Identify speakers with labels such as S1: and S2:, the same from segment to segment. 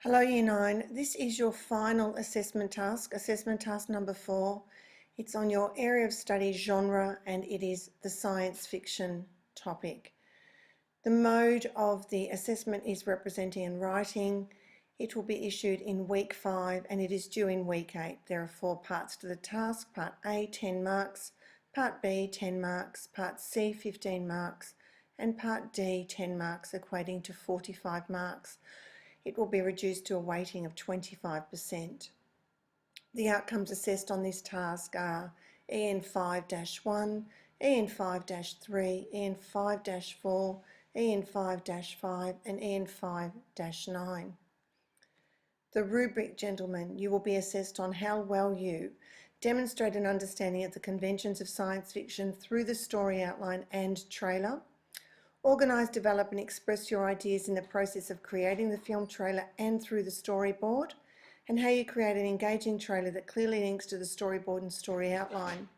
S1: Hello Year 9, this is your final assessment task number 4. It's on your area of study genre and it is the science fiction topic. The mode of the assessment is representing and writing. It will be issued in week 5 and it is due in week 8. There are 4 parts to the task. Part A, 10 marks, Part B, 10 marks, Part C, 15 marks, and Part D, 10 marks, equating to 45 marks. It will be reduced to a weighting of 25%. The outcomes assessed on this task are EN5-1, EN5-3, EN5-4, EN5-5 and EN5-9. The rubric, gentlemen, you will be assessed on how well you demonstrate an understanding of the conventions of science fiction through the story outline and trailer, organise, develop and express your ideas in the process of creating the film trailer and through the storyboard, and how you create an engaging trailer that clearly links to the storyboard and story outline.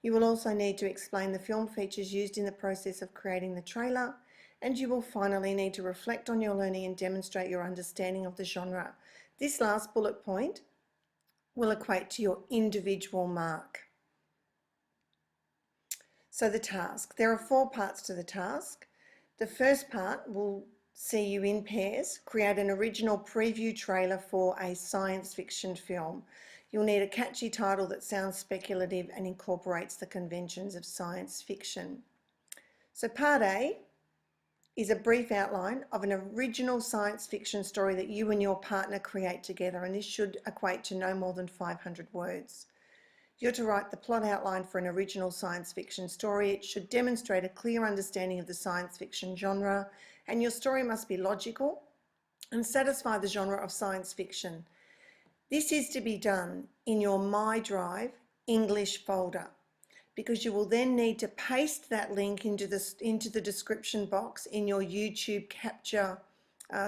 S1: You will also need to explain the film features used in the process of creating the trailer, and you will finally need to reflect on your learning and demonstrate your understanding of the genre. This last bullet point will equate to your individual mark. So the task, there are 4 parts to the task. The first part will see you in pairs create an original preview trailer for a science fiction film. You'll need a catchy title that sounds speculative and incorporates the conventions of science fiction. So part A is a brief outline of an original science fiction story that you and your partner create together, and this should equate to no more than 500 words. You're to write the plot outline for an original science fiction story. It should demonstrate a clear understanding of the science fiction genre, and your story must be logical and satisfy the genre of science fiction. This is to be done in your My Drive English folder, because you will then need to paste that link into the description box in your YouTube capture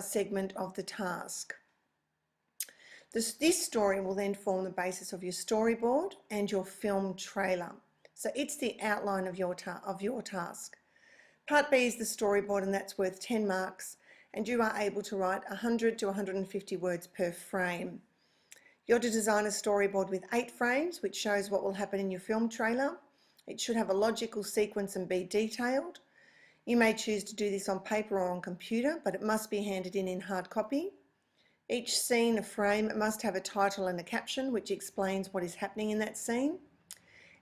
S1: segment of the task. This story will then form the basis of your storyboard and your film trailer. So it's the outline of your task. Part B is the storyboard, and that's worth 10 marks, and you are able to write 100 to 150 words per frame. You're to design a storyboard with 8 frames, which shows what will happen in your film trailer. It should have a logical sequence and be detailed. You may choose to do this on paper or on computer, but it must be handed in hard copy. Each scene, a frame, must have a title and a caption which explains what is happening in that scene.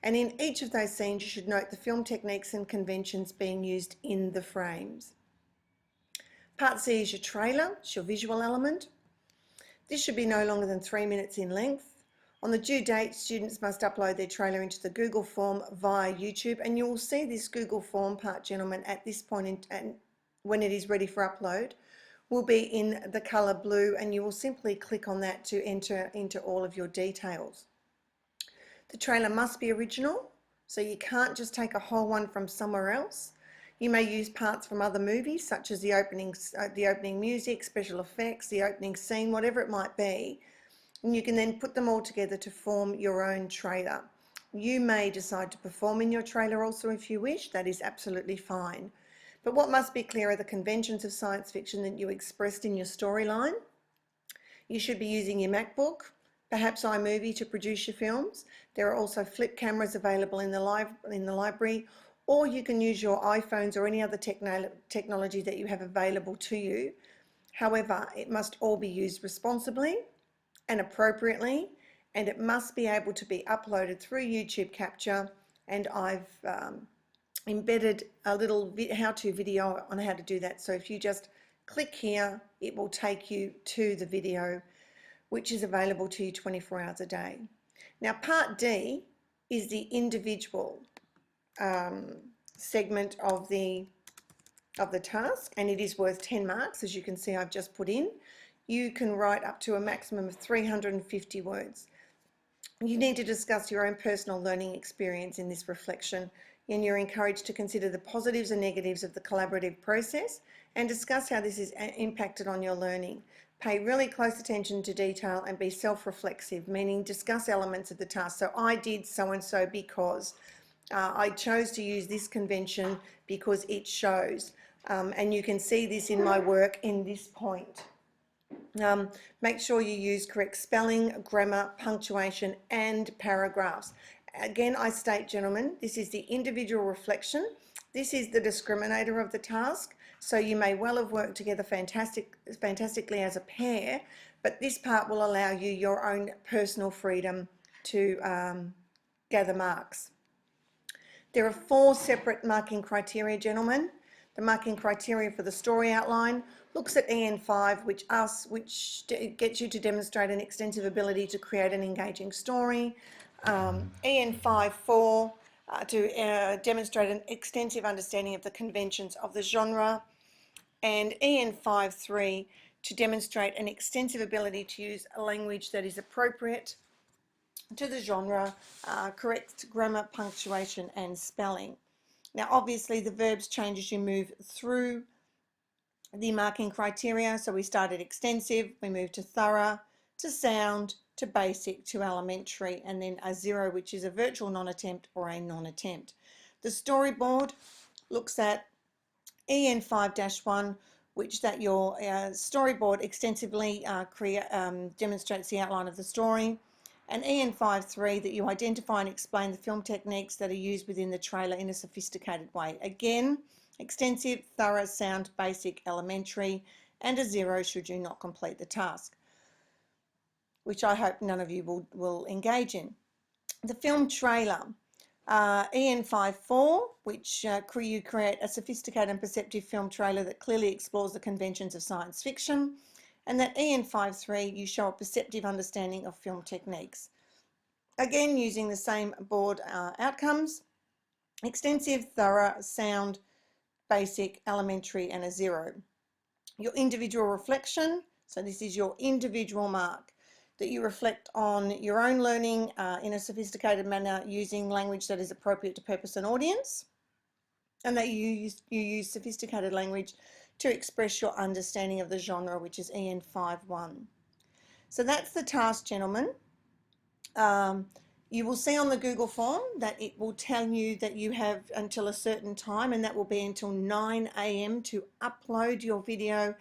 S1: And in each of those scenes, you should note the film techniques and conventions being used in the frames. Part C is your trailer, it's your visual element. This should be no longer than 3 minutes in length. On the due date, students must upload their trailer into the Google form via YouTube, and you will see this Google form part, gentlemen, at this point when it is ready for upload, will be in the colour blue, and you will simply click on that to enter into all of your details. The trailer must be original, so you can't just take a whole one from somewhere else. You may use parts from other movies, such as the opening music, special effects, the opening scene, whatever it might be, and you can then put them all together to form your own trailer. You may decide to perform in your trailer also if you wish. That is absolutely fine. But what must be clear are the conventions of science fiction that you expressed in your storyline. You should be using your MacBook, perhaps iMovie, to produce your films. There are also flip cameras available in the library, or you can use your iPhones or any other technology that you have available to you. However, it must all be used responsibly and appropriately, and it must be able to be uploaded through YouTube Capture, and I've embedded a little how-to video on how to do that. So if you just click here, it will take you to the video, which is available to you 24 hours a day. Now part D is the individual segment of the task, and it is worth 10 marks. As you can see, I've just put in. You can write up to a maximum of 350 words. You need to discuss your own personal learning experience in this reflection, and you're encouraged to consider the positives and negatives of the collaborative process and discuss how this is impacted on your learning. Pay really close attention to detail and be self-reflexive, meaning discuss elements of the task. So I did so-and-so because I chose to use this convention because it shows. And you can see this in my work in this point. Make sure you use correct spelling, grammar, punctuation, and paragraphs. Again, I state, gentlemen, this is the individual reflection. This is the discriminator of the task. So you may well have worked together fantastically as a pair, but this part will allow you your own personal freedom to gather marks. There are 4 separate marking criteria, gentlemen. The marking criteria for the story outline looks at EN5, which gets you to demonstrate an extensive ability to create an engaging story. EN5-4 to demonstrate an extensive understanding of the conventions of the genre, and EN5-3 to demonstrate an extensive ability to use a language that is appropriate to the genre, correct grammar, punctuation, and spelling. Now, obviously, the verbs change as you move through the marking criteria. So we started extensive, we moved to thorough, to sound, to basic, to elementary, and then a 0, which is a virtual non-attempt or a non-attempt. The storyboard looks at EN5-1, which that your storyboard extensively demonstrates the outline of the story, and EN5-3 that you identify and explain the film techniques that are used within the trailer in a sophisticated way. Again, extensive, thorough, sound, basic, elementary, and a 0 should you not complete the task, which I hope none of you will engage in. The film trailer. EN5-4, which you create a sophisticated and perceptive film trailer that clearly explores the conventions of science fiction, and that EN5-3, you show a perceptive understanding of film techniques. Again, using the same board outcomes: extensive, thorough, sound, basic, elementary, and a 0. Your individual reflection, so this is your individual mark, that you reflect on your own learning in a sophisticated manner using language that is appropriate to purpose and audience, and that you use sophisticated language to express your understanding of the genre, which is EN5-1. So that's the task, gentlemen. You will see on the Google form that it will tell you that you have until a certain time, and that will be until 9 AM to upload your video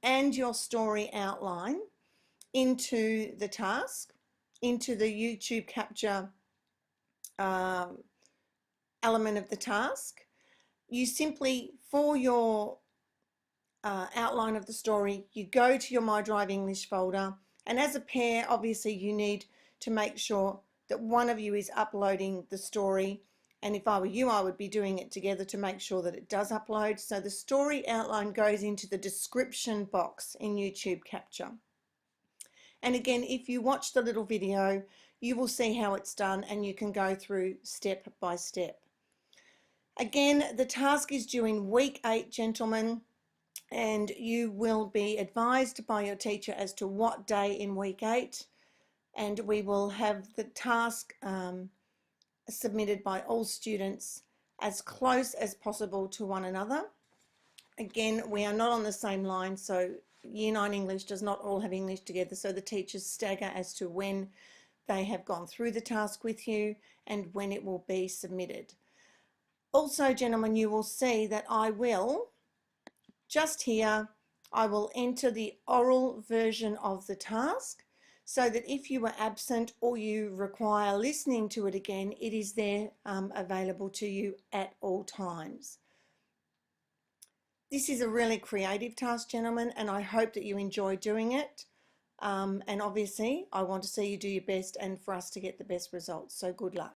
S1: and your story outline into the task, into the YouTube capture element of the task. You simply, for your outline of the story, you go to your My Drive English folder, and as a pair, obviously you need to make sure that one of you is uploading the story, and if I were you, I would be doing it together to make sure that it does upload. So the story outline goes into the description box in YouTube Capture. And again, if you watch the little video, you will see how it's done, and you can go through step by step. Again, the task is due in week 8, gentlemen, and you will be advised by your teacher as to what day in week 8, and we will have the task submitted by all students as close as possible to one another. Again, we are not on the same line, so Year 9 English does not all have English together, so the teachers stagger as to when they have gone through the task with you and when it will be submitted. Also, gentlemen, you will see that I will, just here, I will enter the oral version of the task, so that if you were absent or you require listening to it again, it is there available to you at all times. This is a really creative task, gentlemen, and I hope that you enjoy doing it. And obviously, I want to see you do your best and for us to get the best results. So good luck.